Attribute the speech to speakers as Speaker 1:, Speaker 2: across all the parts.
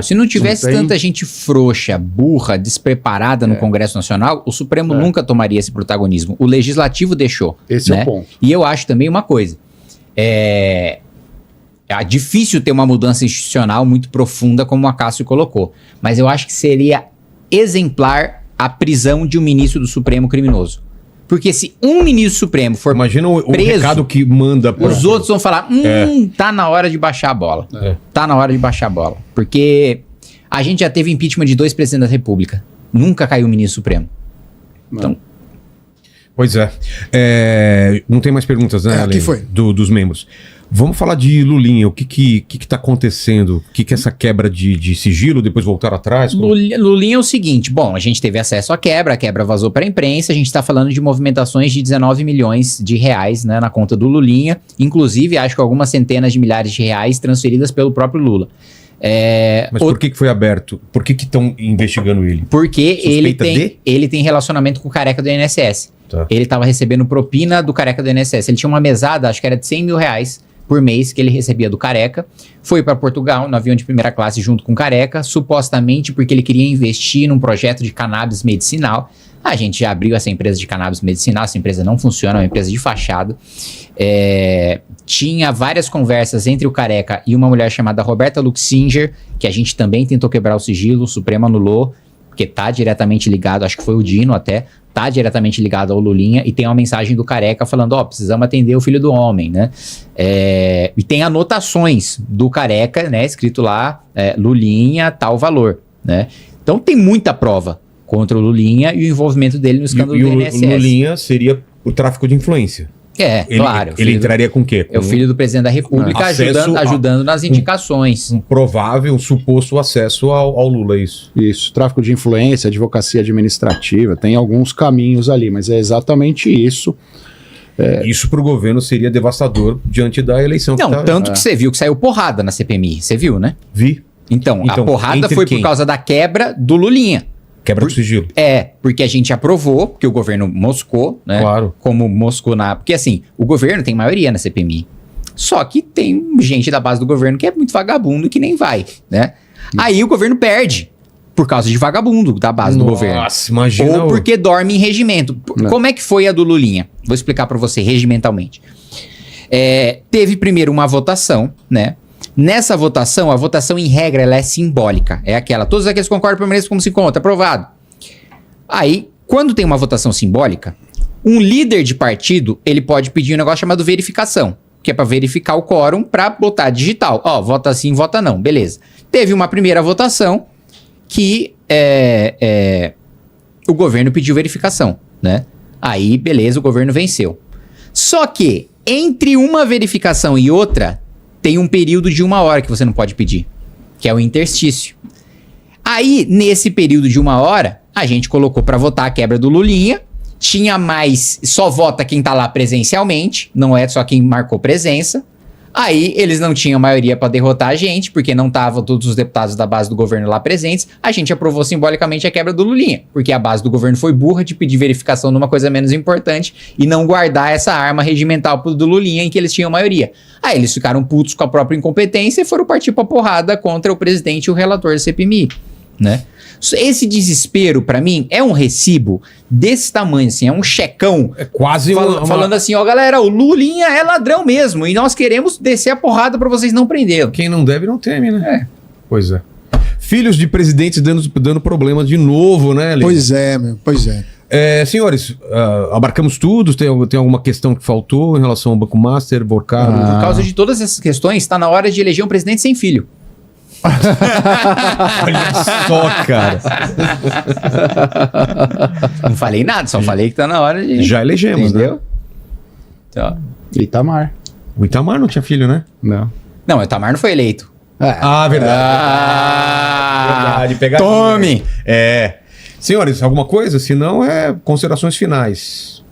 Speaker 1: Se não tivesse tanta gente frouxa, burra, despreparada no Congresso Nacional, o Supremo nunca tomaria esse protagonismo. O Legislativo deixou.
Speaker 2: Esse é o ponto.
Speaker 1: E eu acho também uma coisa. É difícil ter uma mudança institucional muito profunda, como o Acácio colocou. Mas eu acho que seria exemplar a prisão de um ministro do Supremo criminoso. Porque se um ministro supremo for
Speaker 3: Imagina o
Speaker 1: preso,
Speaker 3: recado que manda pra...
Speaker 1: os outros vão falar, tá na hora de baixar a bola. Tá na hora de baixar a bola. Porque a gente já teve impeachment de 2 presidentes da República. Nunca caiu o ministro supremo. Então...
Speaker 3: Pois é. Não tem mais perguntas, né, Ale?
Speaker 2: Que foi?
Speaker 3: Dos membros. Vamos falar de Lulinha. O que tá acontecendo? O que é essa quebra de sigilo, depois voltar atrás?
Speaker 1: Lulinha é o seguinte, bom, a gente teve acesso à quebra, a quebra vazou para a imprensa, a gente está falando de movimentações de 19 milhões de reais, né, na conta do Lulinha, inclusive acho que algumas centenas de milhares de reais transferidas pelo próprio Lula.
Speaker 3: Mas por que foi aberto? Por que estão investigando ele?
Speaker 1: Porque ele tem relacionamento com o careca do INSS.
Speaker 3: Tá.
Speaker 1: Ele estava recebendo propina do careca do INSS. Ele tinha uma mesada, acho que era de 100 mil reais por mês que ele recebia do careca. Foi para Portugal, no avião de primeira classe, junto com o careca, supostamente porque ele queria investir num projeto de cannabis medicinal. A gente já abriu essa empresa de cannabis medicinal, essa empresa não funciona, é uma empresa de fachada. Tinha várias conversas entre o careca e uma mulher chamada Roberta Luxinger, que a gente também tentou quebrar o sigilo, o Supremo anulou, porque tá diretamente ligado, acho que foi o Dino até, tá diretamente ligado ao Lulinha, e tem uma mensagem do careca falando, precisamos atender o filho do homem, né? E tem anotações do careca, né, escrito lá, Lulinha, tal valor, né? Então tem muita prova contra o Lulinha e o envolvimento dele no escândalo do INSS.
Speaker 3: E o Lulinha seria o tráfico de influência.
Speaker 1: Claro.
Speaker 3: Ele entraria com o quê?
Speaker 1: É o filho do presidente da República ajudando nas indicações.
Speaker 3: Um provável, um suposto acesso ao Lula, isso.
Speaker 2: Isso, tráfico de influência, advocacia administrativa, tem alguns caminhos ali, mas é exatamente isso.
Speaker 3: Isso para o governo seria devastador diante da eleição.
Speaker 1: Não, tanto que você viu que saiu porrada na CPMI, você viu, né?
Speaker 3: Vi.
Speaker 1: Então a porrada foi por causa da quebra do Lulinha.
Speaker 3: Quebra do sigilo.
Speaker 1: Porque a gente aprovou, porque o governo moscou, né?
Speaker 3: Claro.
Speaker 1: Como moscou Porque assim, o governo tem maioria na CPMI. Só que tem gente da base do governo que é muito vagabundo e que nem vai, né? Aí o governo perde por causa de vagabundo da base do governo.
Speaker 3: Nossa, imagina.
Speaker 1: Ou porque dorme em regimento. Como é que foi a do Lulinha? Vou explicar pra você regimentalmente. Teve primeiro uma votação, né? Nessa votação, a votação em regra ela é simbólica. É aquela, todos aqueles que concordam permanecem como se conta, aprovado. Aí, quando tem uma votação simbólica, um líder de partido, ele pode pedir um negócio chamado verificação, que é para verificar o quórum para botar digital. Vota sim, vota não, beleza. Teve uma primeira votação que o governo pediu verificação, né? Aí, beleza, o governo venceu. Só que, entre uma verificação e outra, tem um período de 1 hora que você não pode pedir, que é o interstício. Aí, nesse período de 1 hora, a gente colocou para votar a quebra do Lulinha, tinha mais, só vota quem tá lá presencialmente, não é só quem marcou presença. Aí, eles não tinham maioria para derrotar a gente, porque não estavam todos os deputados da base do governo lá presentes. A gente aprovou simbolicamente a quebra do Lulinha, porque a base do governo foi burra de pedir verificação numa coisa menos importante e não guardar essa arma regimental do Lulinha em que eles tinham maioria. Aí eles ficaram putos com a própria incompetência e foram partir pra porrada contra o presidente e o relator da CPMI, né? Esse desespero, pra mim, é um recibo desse tamanho, assim, é um checão.
Speaker 3: É quase
Speaker 1: falando assim, galera, o Lulinha é ladrão mesmo e nós queremos descer a porrada pra vocês não prendê-lo.
Speaker 3: Quem não deve não teme, né? Pois é. Filhos de presidentes dando problema de novo, né, Lê?
Speaker 2: Pois é.
Speaker 3: Senhores, abarcamos tudo? Tem alguma questão que faltou em relação ao Banco Master, Borcaro?
Speaker 1: Por causa de todas essas questões, está na hora de eleger um presidente sem filho.
Speaker 3: Olha só, cara.
Speaker 1: Não falei nada, só falei que tá na hora de...
Speaker 3: Já elegemos,
Speaker 1: entendeu?
Speaker 3: né?
Speaker 1: Então...
Speaker 2: Itamar.
Speaker 3: O Itamar não tinha filho, né?
Speaker 2: Não.
Speaker 1: Não, o Itamar não foi eleito.
Speaker 3: Verdade. Verdade. Pegadinha.
Speaker 1: Tome!
Speaker 3: Senhores, alguma coisa? Se não, considerações finais.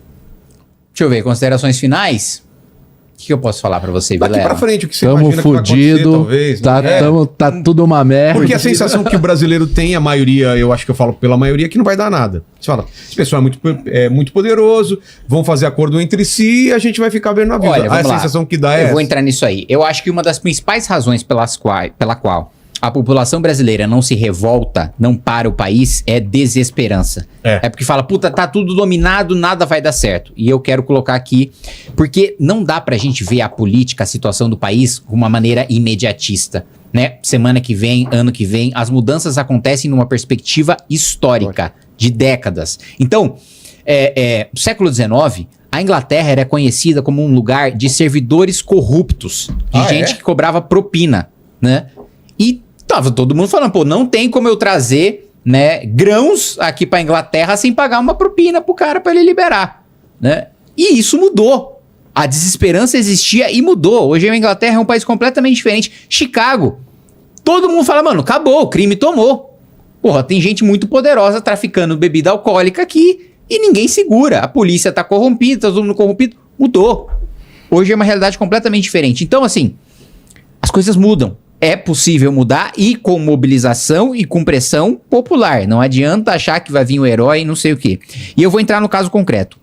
Speaker 1: Deixa eu ver, considerações finais? O que eu posso falar pra você, Vilela?
Speaker 3: Daqui pra frente, o que você
Speaker 4: Tamo
Speaker 3: imagina
Speaker 4: fudido,
Speaker 3: que vai acontecer, talvez.
Speaker 4: Tá tudo uma merda.
Speaker 3: Porque a sensação que o brasileiro tem, a maioria, eu acho que eu falo pela maioria, que não vai dar nada. Você fala, esse pessoal é muito poderoso, vão fazer acordo entre si e a gente vai ficar vendo na vida.
Speaker 1: Olha,
Speaker 3: a sensação que dá
Speaker 1: eu vou entrar nisso aí. Eu acho que uma das principais razões pela qual a população brasileira não se revolta, não para o país, é desesperança. É porque fala, puta, tá tudo dominado, nada vai dar certo. E eu quero colocar aqui, porque não dá pra gente ver a política, a situação do país, de uma maneira imediatista. Né? Semana que vem, ano que vem, as mudanças acontecem numa perspectiva histórica, de décadas. Então, no século XIX, a Inglaterra era conhecida como um lugar de servidores corruptos, de gente que cobrava propina, né? E tava todo mundo falando, pô, não tem como eu trazer, né, grãos aqui pra Inglaterra sem pagar uma propina pro cara pra ele liberar, né? E isso mudou. A desesperança existia e mudou. Hoje a Inglaterra é um país completamente diferente. Chicago, todo mundo fala, mano, acabou, o crime tomou. Porra, tem gente muito poderosa traficando bebida alcoólica aqui e ninguém segura. A polícia tá corrompida, tá todo mundo corrompido. Mudou. Hoje é uma realidade completamente diferente. Então, assim, as coisas mudam. É possível mudar e com mobilização e com pressão popular. Não adianta achar que vai vir um herói e não sei o quê. E eu vou entrar no caso concreto.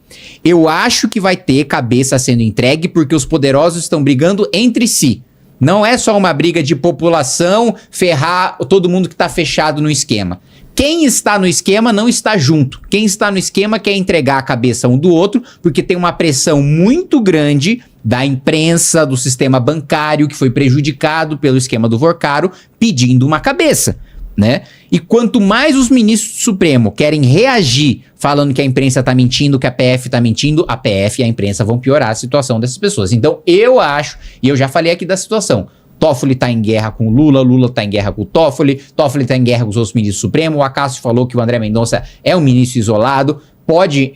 Speaker 1: Eu acho que vai ter cabeça sendo entregue porque os poderosos estão brigando entre si. Não é só uma briga de população ferrar todo mundo que está fechado no esquema. Quem está no esquema não está junto. Quem está no esquema quer entregar a cabeça um do outro porque tem uma pressão muito grande da imprensa, do sistema bancário que foi prejudicado pelo esquema do Vorcaro, pedindo uma cabeça, né? E quanto mais os ministros do Supremo querem reagir falando que a imprensa tá mentindo, que a PF tá mentindo, a PF e a imprensa vão piorar a situação dessas pessoas. Então eu acho, e eu já falei aqui da situação, Toffoli tá em guerra com o Lula, Lula tá em guerra com o Toffoli tá em guerra com os outros ministros do Supremo, o Acácio falou que o André Mendonça é um ministro isolado, pode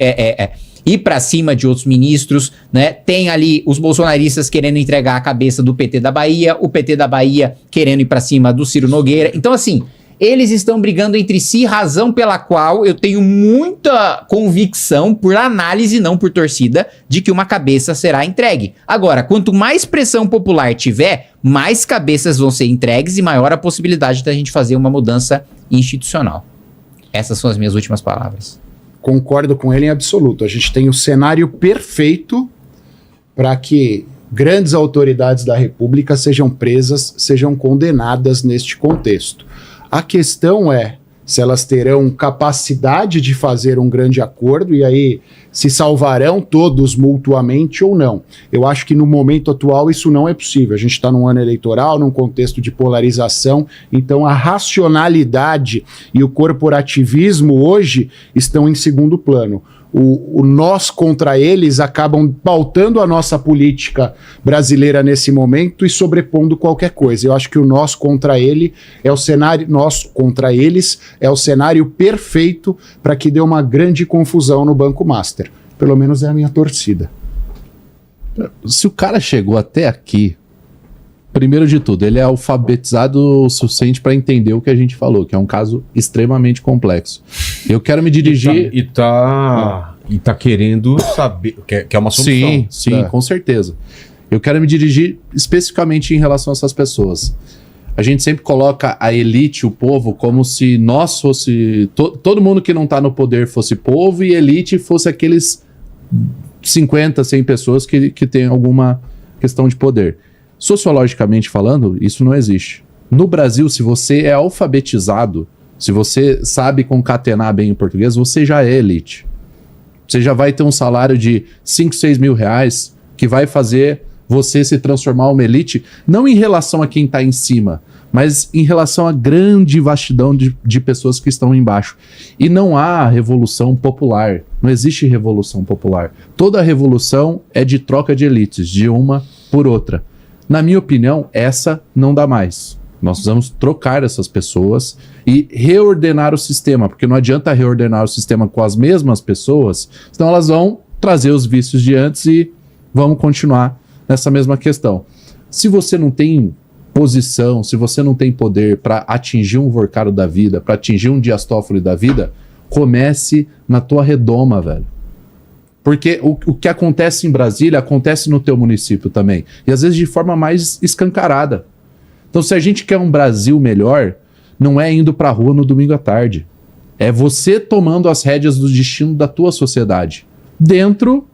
Speaker 1: ir pra cima de outros ministros, né? Tem ali os bolsonaristas querendo entregar a cabeça do PT da Bahia, o PT da Bahia querendo ir pra cima do Ciro Nogueira. Então, assim, eles estão brigando entre si, razão pela qual eu tenho muita convicção, por análise, não por torcida, de que uma cabeça será entregue. Agora, quanto mais pressão popular tiver, mais cabeças vão ser entregues e maior a possibilidade da gente fazer uma mudança institucional. Essas são as minhas últimas palavras.
Speaker 2: Concordo com ele em absoluto. A gente tem o cenário perfeito para que grandes autoridades da República sejam presas, sejam condenadas neste contexto. A questão é se elas terão capacidade de fazer um grande acordo e aí se salvarão todos mutuamente ou não. Eu acho que no momento atual isso não é possível. A gente está num ano eleitoral, num contexto de polarização, então a racionalidade e o corporativismo hoje estão em segundo plano. O nós contra eles acabam pautando a nossa política brasileira nesse momento e sobrepondo qualquer coisa. Eu acho que o nós contra ele é o cenário, nós contra eles é o cenário perfeito para que dê uma grande confusão no Banco Master. Pelo menos é a minha torcida.
Speaker 4: Se o cara chegou até aqui, primeiro de tudo, ele é alfabetizado o suficiente para entender o que a gente falou, que é um caso extremamente complexo. Eu quero me dirigir...
Speaker 3: E tá querendo saber, que é uma solução.
Speaker 4: Sim, com certeza. Eu quero me dirigir especificamente em relação a essas pessoas. A gente sempre coloca a elite, o povo, como se nós fosse... todo mundo que não está no poder fosse povo e elite fosse aqueles 50, 100 pessoas que têm alguma questão de poder. Sociologicamente falando, isso não existe. No Brasil, se você é alfabetizado, se você sabe concatenar bem o português, você já é elite. Você já vai ter um salário de 5, 6 mil reais que vai fazer você se transformar uma elite, não em relação a quem está em cima, mas em relação à grande vastidão de pessoas que estão embaixo. E não há revolução popular, não existe revolução popular. Toda revolução é de troca de elites, de uma por outra. Na minha opinião, essa não dá mais. Nós precisamos trocar essas pessoas e reordenar o sistema, porque não adianta reordenar o sistema com as mesmas pessoas, senão elas vão trazer os vícios de antes e vamos continuar nessa mesma questão. Se você não tem posição, se você não tem poder para atingir um Vorcaro da vida, para atingir um Dias Toffoli da vida, comece na tua redoma, velho. Porque o que acontece em Brasília acontece no teu município também. E às vezes de forma mais escancarada. Então se a gente quer um Brasil melhor, não é indo pra rua no domingo à tarde. É você tomando as rédeas do destino da tua sociedade. Dentro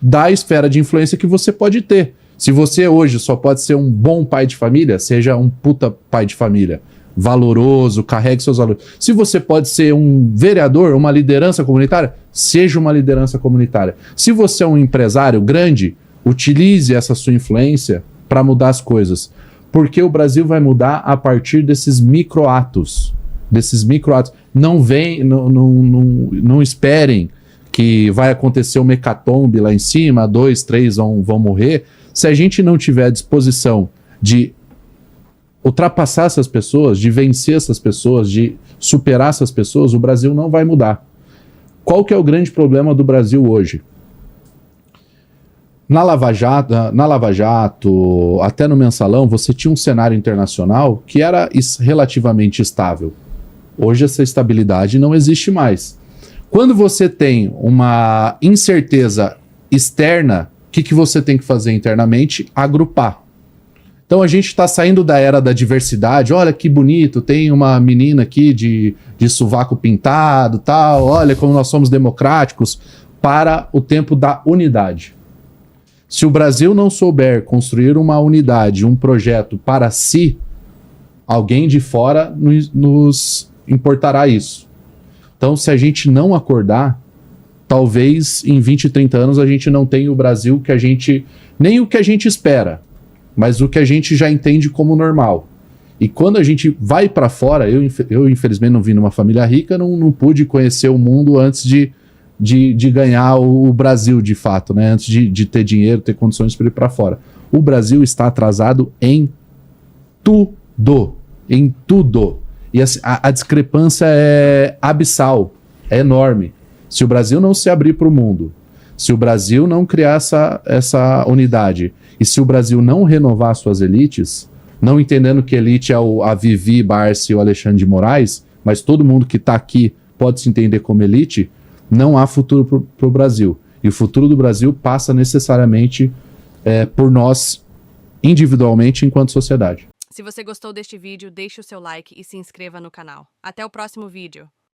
Speaker 4: da esfera de influência que você pode ter. Se você hoje só pode ser um bom pai de família, seja um puta pai de família. Valoroso, carregue seus valores. Se você pode ser um vereador, uma liderança comunitária, seja uma liderança comunitária. Se você é um empresário grande, utilize essa sua influência para mudar as coisas. Porque o Brasil vai mudar a partir desses microatos. Não esperem que vai acontecer uma hecatombe lá em cima, 2, 3 vão morrer. Se a gente não tiver disposição de ultrapassar essas pessoas, de vencer essas pessoas, de superar essas pessoas, o Brasil não vai mudar. Qual que é o grande problema do Brasil hoje? Na Lava Jato, até no Mensalão, você tinha um cenário internacional que era relativamente estável. Hoje essa estabilidade não existe mais. Quando você tem uma incerteza externa, o que você tem que fazer internamente? Agrupar. Então a gente está saindo da era da diversidade. Olha que bonito, tem uma menina aqui de sovaco pintado, tal. Olha como nós somos democráticos, para o tempo da unidade. Se o Brasil não souber construir uma unidade, um projeto para si, alguém de fora nos importará isso. Então, se a gente não acordar, talvez em 20, 30 anos a gente não tenha o Brasil que a gente... nem o que a gente espera, mas o que a gente já entende como normal. E quando a gente vai para fora, eu infelizmente não vim numa família rica, não pude conhecer o mundo antes de ganhar o Brasil de fato, né? Antes de ter dinheiro, ter condições para ir para fora. O Brasil está atrasado em tudo. Em tudo. E a discrepância é abissal, é enorme. Se o Brasil não se abrir para o mundo, se o Brasil não criar essa unidade, e se o Brasil não renovar suas elites, não entendendo que elite é a Vivi Barsi e o Alexandre de Moraes, mas todo mundo que está aqui pode se entender como elite, não há futuro para o Brasil. E o futuro do Brasil passa necessariamente por nós, individualmente, enquanto sociedade.
Speaker 5: Se você gostou deste vídeo, deixe o seu like e se inscreva no canal. Até o próximo vídeo.